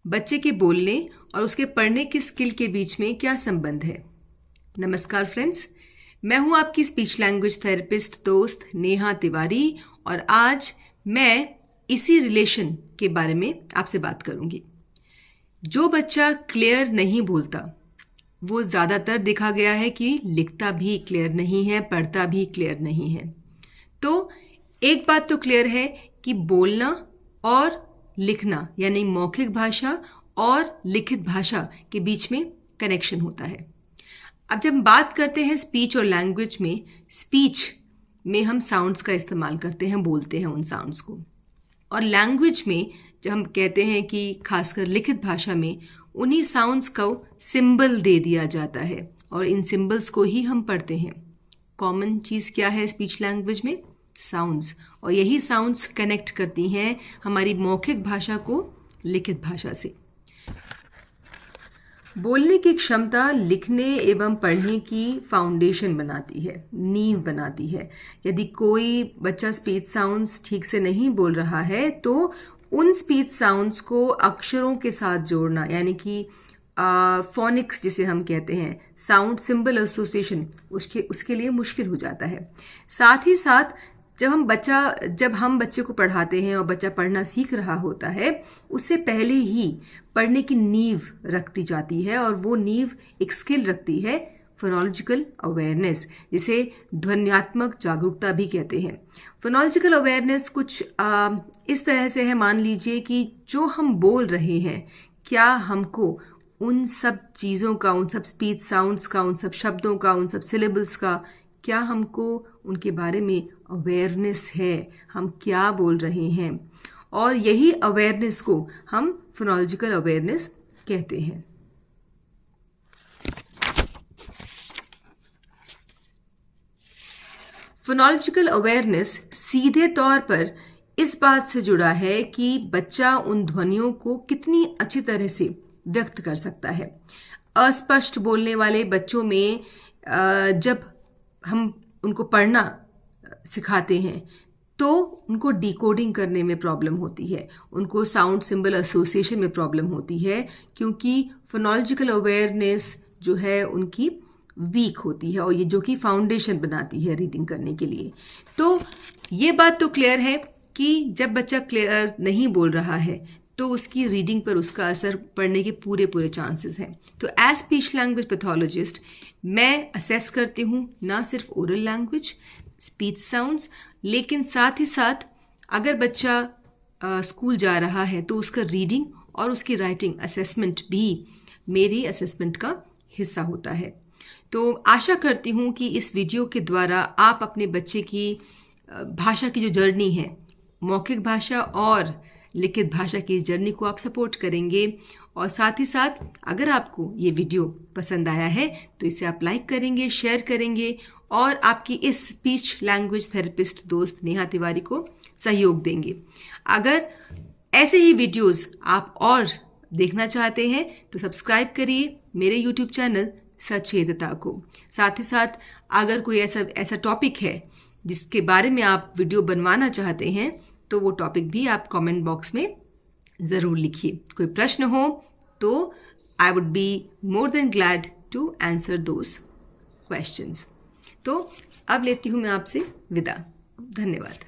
बच्चे के बोलने और उसके पढ़ने की स्किल के बीच में क्या संबंध है। नमस्कार फ्रेंड्स, मैं हूं आपकी स्पीच लैंग्वेज थेरेपिस्ट दोस्त नेहा तिवारी और आज मैं इसी रिलेशन के बारे में आपसे बात करूंगी। जो बच्चा क्लियर नहीं बोलता वो ज़्यादातर देखा गया है कि लिखता भी क्लियर नहीं है, पढ़ता भी क्लियर नहीं है। तो एक बात तो क्लियर है कि बोलना और लिखना यानी मौखिक भाषा और लिखित भाषा के बीच में कनेक्शन होता है। अब जब हम बात करते हैं स्पीच और लैंग्वेज में, स्पीच में हम साउंड्स का इस्तेमाल करते हैं, बोलते हैं उन साउंड्स को, और लैंग्वेज में जब हम कहते हैं कि खासकर लिखित भाषा में उन्हीं साउंड्स को सिंबल दे दिया जाता है और इन सिंबल्स को ही हम पढ़ते हैं। कॉमन चीज़ क्या है स्पीच लैंग्वेज में? साउंड्स, और यही साउंड्स कनेक्ट करती हैं हमारी मौखिक भाषा को लिखित भाषा से। बोलने की क्षमता लिखने एवं पढ़ने की फाउंडेशन बनाती है, नींव बनाती है। यदि कोई बच्चा स्पीच साउंड्स ठीक से नहीं बोल रहा है तो उन स्पीच साउंड्स को अक्षरों के साथ जोड़ना यानी कि फोनिक्स जिसे हम कहते हैं, साउंड सिंबल एसोसिएशन, उसके लिए मुश्किल हो जाता है। साथ ही साथ जब हम बच्चे को पढ़ाते हैं और बच्चा पढ़ना सीख रहा होता है, उससे पहले ही पढ़ने की नींव रख दी जाती है और वो नींव एक स्किल रखती है फोनोलॉजिकल अवेयरनेस, जिसे ध्वन्यात्मक जागरूकता भी कहते हैं। फोनोलॉजिकल अवेयरनेस कुछ इस तरह से है, मान लीजिए कि जो हम बोल रहे हैं, क्या हमको उन सब चीज़ों का, उन सब स्पीच साउंड्स का, उन सब शब्दों का, उन सब सिलेबल्स का, क्या हमको उनके बारे में अवेयरनेस है, हम क्या बोल रहे हैं, और यही अवेयरनेस को हम फोनोलॉजिकल अवेयरनेस कहते हैं। फोनोलॉजिकल अवेयरनेस सीधे तौर पर इस बात से जुड़ा है कि बच्चा उन ध्वनियों को कितनी अच्छी तरह से व्यक्त कर सकता है। अस्पष्ट बोलने वाले बच्चों में जब हम उनको पढ़ना सिखाते हैं तो उनको डिकोडिंग करने में प्रॉब्लम होती है, उनको साउंड सिंबल एसोसिएशन में प्रॉब्लम होती है, क्योंकि फोनोलॉजिकल अवेयरनेस जो है उनकी वीक होती है और ये जो कि फाउंडेशन बनाती है रीडिंग करने के लिए। तो ये बात तो क्लियर है कि जब बच्चा क्लियर नहीं बोल रहा है तो उसकी रीडिंग पर उसका असर पड़ने के पूरे चांसेस हैं। तो एज स्पीच लैंग्वेज पैथोलॉजिस्ट मैं असेस करती हूँ ना सिर्फ ओरल लैंग्वेज, स्पीच साउंड्स, लेकिन साथ ही साथ अगर बच्चा स्कूल जा रहा है तो उसका रीडिंग और उसकी राइटिंग असेसमेंट भी मेरी असेसमेंट का हिस्सा होता है। तो आशा करती हूँ कि इस वीडियो के द्वारा आप अपने बच्चे की भाषा की जो जर्नी है, मौखिक भाषा और लिखित भाषा की जर्नी को आप सपोर्ट करेंगे, और साथ ही साथ अगर आपको ये वीडियो पसंद आया है तो इसे आप लाइक करेंगे, शेयर करेंगे और आपकी इस स्पीच लैंग्वेज थेरेपिस्ट दोस्त नेहा तिवारी को सहयोग देंगे। अगर ऐसे ही वीडियोस आप और देखना चाहते हैं तो सब्सक्राइब करिए मेरे यूट्यूब चैनल सचेतता को। साथ ही साथ अगर कोई ऐसा टॉपिक है जिसके बारे में आप वीडियो बनवाना चाहते हैं तो वो टॉपिक भी आप कमेंट बॉक्स में ज़रूर लिखिए। कोई प्रश्न हो तो I would be more than glad to answer those questions. तो अब लेती हूँ मैं आपसे विदा। धन्यवाद।